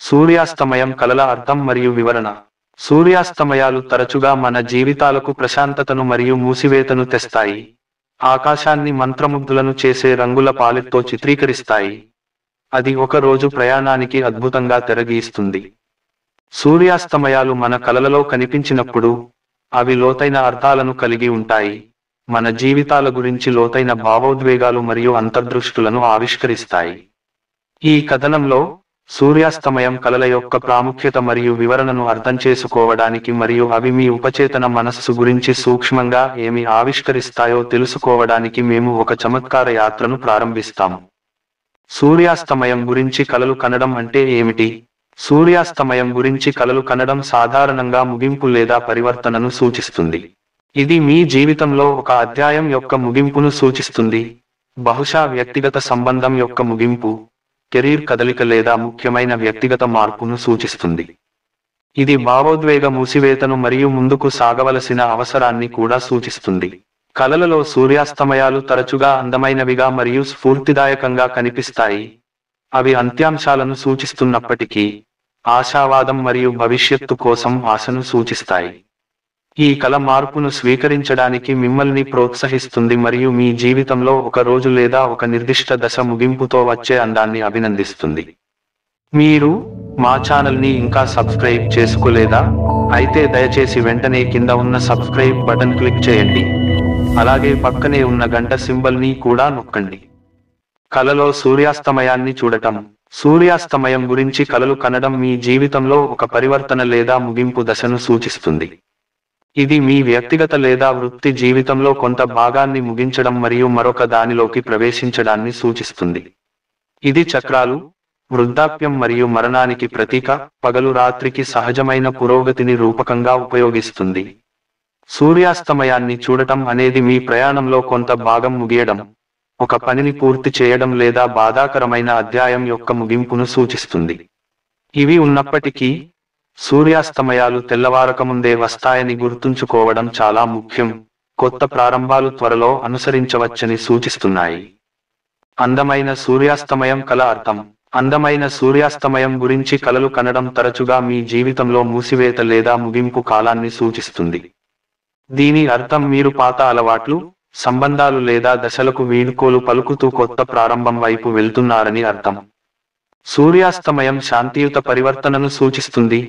సూర్యాస్తమయం కలల అర్థం మరియు వివరణ. సూర్యాస్తమయాలు తరచుగా మన జీవితాలకు ప్రశాంతతను మరియు మూసివేతను తెస్తాయి. ఆకాశాన్ని మంత్రముగ్ధులను చేసే రంగుల పాలెట్తో చిత్రీకరిస్తాయి. అది ఒక రోజు ప్రయాణానికి అద్భుతంగా తెరగీస్తుంది. సూర్యాస్తమయాలు మన కలలలో కనిపించినప్పుడు అవి లోతైన అర్థాలను కలిగి ఉంటాయి. మన జీవితాల గురించి లోతైన భావోద్వేగాలు మరియు అంతర్దృష్టులను ఆవిష్కరిస్తాయి. ఈ కథనంలో సూర్యాస్తమయం కలల యొక్క ప్రాముఖ్యత మరియు వివరణను అర్థం చేసుకోవడానికి మరియు అవి మీ ఉపచేతన మనస్సు గురించి సూక్ష్మంగా ఏమి ఆవిష్కరిస్తాయో తెలుసుకోవడానికి మేము ఒక చమత్కార యాత్రను ప్రారంభిస్తాము. సూర్యాస్తమయం గురించి కలలు కనడం అంటే ఏమిటి? సూర్యాస్తమయం గురించి కలలు కనడం సాధారణంగా ముగింపు లేదా పరివర్తనను సూచిస్తుంది. ఇది మీ జీవితంలో ఒక అధ్యాయం యొక్క ముగింపును సూచిస్తుంది, బహుశా వ్యక్తిగత సంబంధం యొక్క ముగింపు, కెరీర్ కదలిక లేదా ముఖ్యమైన వ్యక్తిగత మార్పును సూచిస్తుంది. ఇది భావోద్వేగ మూసివేతను మరియు ముందుకు సాగవలసిన అవసరాన్ని కూడా సూచిస్తుంది. కలలలో సూర్యాస్తమయాలు తరచుగా అందమైనవిగా మరియు స్ఫూర్తిదాయకంగా కనిపిస్తాయి. అవి అంత్యాంశాలను సూచిస్తున్నప్పటికీ ఆశావాదం మరియు భవిష్యత్తు కోసం ఆశను సూచిస్తాయి. ఈ కల మార్పును స్వీకరించడానికి మిమ్మల్ని ప్రోత్సహిస్తుంది మరియు మీ జీవితంలో ఒక రోజు లేదా ఒక నిర్దిష్ట దశ ముగింపుతో వచ్చే అందాన్ని అభినందిస్తుంది. మీరు మా ఛానల్ని ఇంకా సబ్స్క్రైబ్ చేసుకోలేదా? అయితే దయచేసి వెంటనే కింద ఉన్న సబ్స్క్రైబ్ బటన్ క్లిక్ చేయండి. అలాగే పక్కనే ఉన్న గంట సింబల్ని కూడా నొక్కండి. కలలో సూర్యాస్తమయాన్ని చూడటం. సూర్యాస్తమయం గురించి కలలు కనడం మీ జీవితంలో ఒక పరివర్తన లేదా ముగింపు దశను సూచిస్తుంది. ఇది మీ వ్యక్తిగత లేదా వృత్తి జీవితంలో కొంత భాగాన్ని ముగించడం మరియు మరొక దానిలోకి ప్రవేశించడాన్ని సూచిస్తుంది. ఇది చక్రాలు, వృద్ధాప్యం మరియు మరణానికి ప్రతీక, పగలు రాత్రికి సహజమైన పురోగతిని రూపకంగా ఉపయోగిస్తుంది. సూర్యాస్తమయాన్ని చూడటం అనేది మీ ప్రయాణంలో కొంత భాగం ముగియడం, ఒక పనిని పూర్తి చేయడం లేదా బాధాకరమైన అధ్యాయం యొక్క ముగింపును సూచిస్తుంది. ఇవి ఉన్నప్పటికీ సూర్యాస్తమయాలు తెల్లవారకముందే వస్తాయని గుర్తుంచుకోవడం చాలా ముఖ్యం. కొత్త ప్రారంభాలు త్వరలో అనుసరించవచ్చని సూచిస్తున్నాయి. అందమైన సూర్యాస్తమయం కల అర్థం. అందమైన సూర్యాస్తమయం గురించి కలలు కనడం తరచుగా మీ జీవితంలో మూసివేత లేదా ముగింపు కాలాన్ని సూచిస్తుంది. దీని అర్థం మీరు పాత అలవాట్లు, సంబంధాలు లేదా దశలకు వీడ్కోలు పలుకుతూ కొత్త ప్రారంభం వైపు వెళ్తున్నారని అర్థం. సూర్యాస్తమయం శాంతియుత పరివర్తనను సూచిస్తుంది.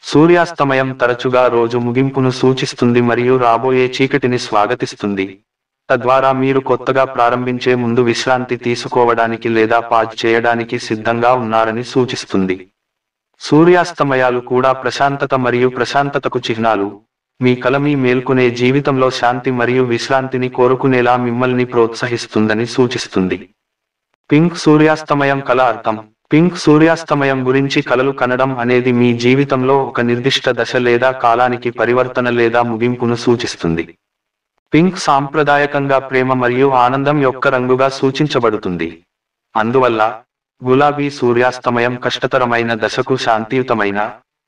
సూర్యాస్తమయం తరచుగా రోజు ముగింపును సూచిస్తుంది మరియు రాబోయే చీకటిని స్వాగతిస్తుంది, తద్వారా మీరు కొత్తగా ప్రారంభించే ముందు విశ్రాంతి తీసుకోవడానికి లేదా పాజ్ చేయడానికి సిద్ధంగా ఉన్నారని సూచిస్తుంది. సూర్యాస్తమయాలు కూడా ప్రశాంతత మరియు ప్రశాంతతకు చిహ్నాలు. మీ కల మీ మేల్కొనే జీవితంలో శాంతి మరియు విశ్రాంతిని కోరుకునేలా మిమ్మల్ని ప్రోత్సహిస్తుందని సూచిస్తుంది. పింక్ సూర్యాస్తమయం కల అర్థం. పింక్ సూర్యాస్తమయం గురించి కలలు కనడం అనేది మీ జీవితంలో ఒక నిర్దిష్ట దశ లేదా కాలానికి పరివర్తన లేదా ముగింపును సూచిస్తుంది. పింక్ సాంప్రదాయకంగా ప్రేమ మరియు ఆనందం యొక్క రంగుగా సూచించబడుతుంది. అందువల్ల గులాబీ సూర్యాస్తమయం కష్టతరమైన దశకు శాంతియుతమైన,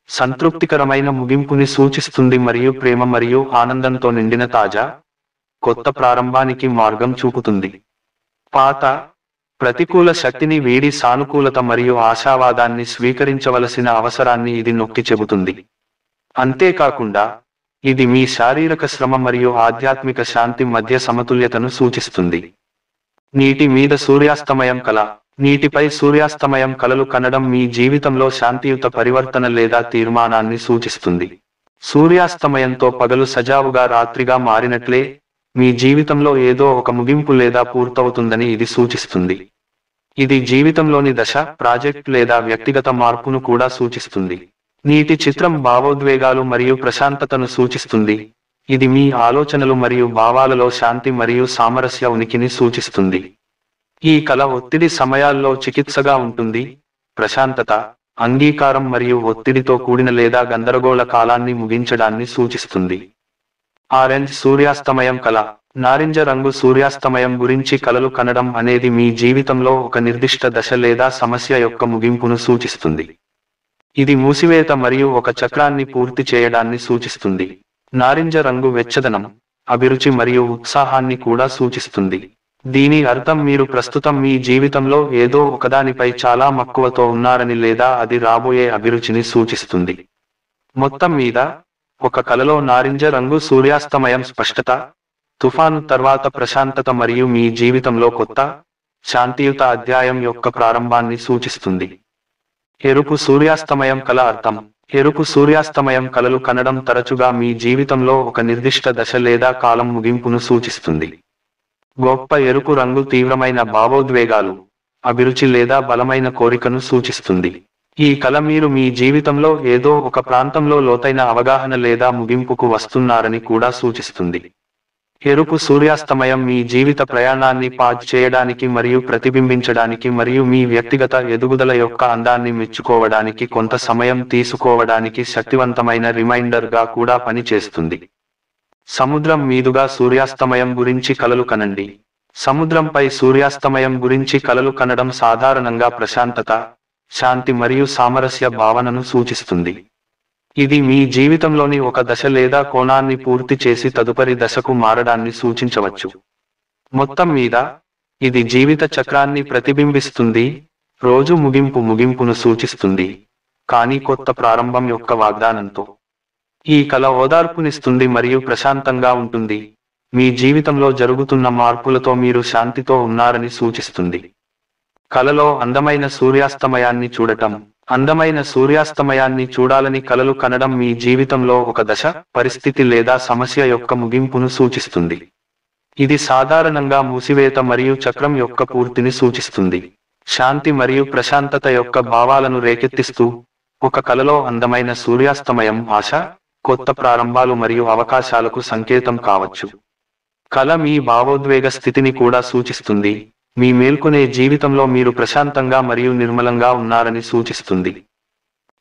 సంతృప్తికరమైన ముగింపుని సూచిస్తుంది మరియు ప్రేమ మరియు ఆనందంతో నిండిన తాజా, కొత్త ప్రారంభానికి మార్గం చూపుతుంది. పాత, ప్రతికూల శక్తిని వీడి సానుకూలత మరియు ఆశావాదాన్ని స్వీకరించవలసిన అవసరాన్ని ఇది నొక్కి చెబుతుంది. అంతేకాకుండా ఇది మీ శారీరక శ్రమ మరియు ఆధ్యాత్మిక శాంతి మధ్య సమతుల్యతను సూచిస్తుంది. నీటి మీద సూర్యాస్తమయం కల. నీటిపై సూర్యాస్తమయం కలలు కనడం మీ జీవితంలో శాంతియుత పరివర్తన లేదా తీర్మానాన్ని సూచిస్తుంది. సూర్యాస్తమయంతో పగలు సజావుగా రాత్రిగా మారినట్లే మీ జీవితంలో ఏదో ఒక ముగింపు లేదా పూర్తవుతుందని ఇది సూచిస్తుంది. ఇది జీవితంలోని దశ, ప్రాజెక్ట్ లేదా వ్యక్తిగత మార్పును కూడా సూచిస్తుంది. నీటి చిత్రం భావోద్వేగాలు మరియు ప్రశాంతతను సూచిస్తుంది. ఇది మీ ఆలోచనలు మరియు భావాలలో శాంతి మరియు సామరస్య ఉనికిని సూచిస్తుంది. ఈ కల ఒత్తిడి సమయాల్లో చికిత్సగా ఉంటుంది. ప్రశాంతత, అంగీకారం మరియు ఒత్తిడితో కూడిన లేదా గందరగోళ కాలాన్ని ముగించడాన్ని సూచిస్తుంది. ఆరెంజ్ సూర్యాస్తమయం కల. నారింజ రంగు సూర్యాస్తమయం గురించి కలలు కనడం అనేది మీ జీవితంలో ఒక నిర్దిష్ట దశ లేదా సమస్య యొక్క ముగింపును సూచిస్తుంది. ఇది మూసివేత మరియు ఒక చక్రాన్ని పూర్తి చేయడాన్ని సూచిస్తుంది. నారింజ రంగు వెచ్చదనం, అభిరుచి మరియు ఉత్సాహాన్ని కూడా సూచిస్తుంది. దీని అర్థం మీరు ప్రస్తుతం మీ జీవితంలో ఏదో ఒకదానిపై చాలా మక్కువతో ఉన్నారని లేదా అది రాబోయే అభిరుచిని సూచిస్తుంది. మొత్తం మీద ఒక కలలో నారింజ రంగు సూర్యాస్తమయం స్పష్టత, తుఫాను తర్వాత ప్రశాంతత మరియు మీ జీవితంలో కొత్త, శాంతియుత అధ్యాయం యొక్క ప్రారంభాన్ని సూచిస్తుంది. ఎరుపు సూర్యాస్తమయం కల అర్థం. ఎరుపు సూర్యాస్తమయం కలలు కనడం తరచుగా మీ జీవితంలో ఒక నిర్దిష్ట దశ లేదా కాలం ముగింపును సూచిస్తుంది. గొప్ప ఎరుపు రంగు తీవ్రమైన భావోద్వేగాలు, అభిరుచి లేదా బలమైన కోరికను సూచిస్తుంది. ఈ కల మీరు మీ జీవితంలో ఏదో ఒక ప్రాంతంలో లోతైన అవగాహన లేదా ముగింపుకు వస్తున్నారని కూడా సూచిస్తుంది. ఎరుపు సూర్యాస్తమయం మీ జీవిత ప్రయాణాన్ని పాజ్ చేయడానికి మరియు ప్రతిబింబించడానికి మరియు మీ వ్యక్తిగత ఎదుగుదల యొక్క అందాన్ని మెచ్చుకోవడానికి కొంత సమయం తీసుకోవడానికి శక్తివంతమైన రిమైండర్గా కూడా పనిచేస్తుంది. సముద్రం మీదుగా సూర్యాస్తమయం గురించి కలలు కనండి. సముద్రంపై సూర్యాస్తమయం గురించి కలలు కనడం సాధారణంగా ప్రశాంతత, శాంతి మరియు సామరస్య భావనను సూచిస్తుంది. ఇది మీ జీవితంలోని ఒక దశ లేదా కోణాన్ని పూర్తి చేసి తదుపరి దశకు మారడాన్ని సూచించవచ్చు. మొత్తం మీద ఇది జీవిత చక్రాన్ని ప్రతిబింబిస్తుంది, రోజు ముగింపును సూచిస్తుంది, కానీ కొత్త ప్రారంభం యొక్క వాగ్దానంతో. ఈ కల ఓదార్పునిస్తుంది మరియు ప్రశాంతంగా ఉంటుంది, మీ జీవితంలో జరుగుతున్న మార్పులతో మీరు శాంతితో ఉన్నారని సూచిస్తుంది. కలలో అందమైన సూర్యాస్తమయాన్ని చూడటం. అందమైన సూర్యాస్తమయాన్ని చూడాలని కలలు కనడం మీ జీవితంలో ఒక దశ, పరిస్థితి లేదా సమస్య యొక్క ముగింపును సూచిస్తుంది. ఇది సాధారణంగా మూసివేత మరియు చక్రం యొక్క పూర్తిని సూచిస్తుంది. శాంతి మరియు ప్రశాంతత యొక్క భావాలను రేకెత్తిస్తూ, ఒక కలలో అందమైన సూర్యాస్తమయం ఆశ, కొత్త ప్రారంభాలు మరియు అవకాశాలకు సంకేతం కావచ్చు. కల మీ భావోద్వేగ స్థితిని కూడా సూచిస్తుంది. మీ మేల్కొనే జీవితంలో మీరు ప్రశాంతంగా మరియు నిర్మలంగా ఉన్నారని సూచిస్తుంది.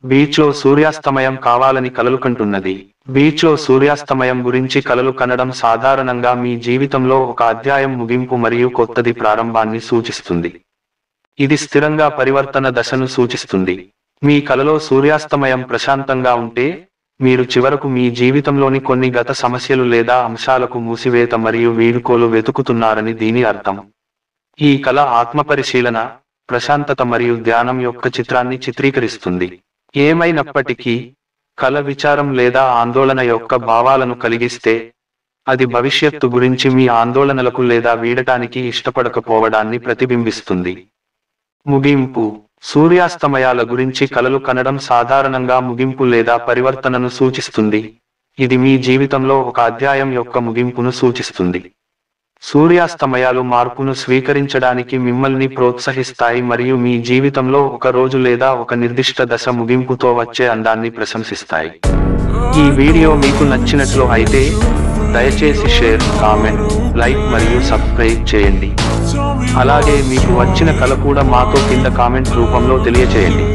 బీచ్లో సూర్యాస్తమయం కావాలని కలలు కంటున్నది. బీచ్లో సూర్యాస్తమయం గురించి కలలు కనడం సాధారణంగా మీ జీవితంలో ఒక అధ్యాయం ముగింపు మరియు కొత్తది ప్రారంభాన్ని సూచిస్తుంది. ఇది స్థిరంగా పరివర్తన దశను సూచిస్తుంది. మీ కలలో సూర్యాస్తమయం ప్రశాంతంగా ఉంటే, మీరు చివరకు మీ జీవితంలోని కొన్ని గత సమస్యలు లేదా అంశాలకు మూసివేత మరియు వీడుకోలు వెతుకుతున్నారని దీని అర్థం. ఈ కల ఆత్మపరిశీలన, ప్రశాంతత మరియు ధ్యానం యొక్క చిత్రాన్ని చిత్రీకరిస్తుంది. ఏమైనప్పటికీ, కల విచారం లేదా ఆందోళన యొక్క భావాలను కలిగిస్తే, అది భవిష్యత్తు గురించి మీ ఆందోళనలకు లేదా వీడటానికి ఇష్టపడకపోవడాన్ని ప్రతిబింబిస్తుంది. ముగింపు. సూర్యాస్తమయాల గురించి కలలు కనడం సాధారణంగా ముగింపు లేదా పరివర్తనను సూచిస్తుంది. ఇది మీ జీవితంలో ఒక అధ్యాయం యొక్క ముగింపును సూచిస్తుంది. సూర్యాస్తమయాలు మార్పును స్వీకరించడానికి మిమ్మల్ని ప్రోత్సహిస్తాయి మరియు మీ జీవితంలో ఒక రోజు లేదా ఒక నిర్దిష్ట దశ ముగింపుతో వచ్చే అందాన్ని ప్రశంసిస్తాయి. ఈ వీడియో మీకు నచ్చినట్లు అయితే దయచేసి షేర్, కామెంట్, లైక్ మరియు సబ్స్క్రైబ్ చేయండి. అలాగే మీకు వచ్చిన కల కూడా మాతో కింద కామెంట్ రూపంలో తెలియచేయండి.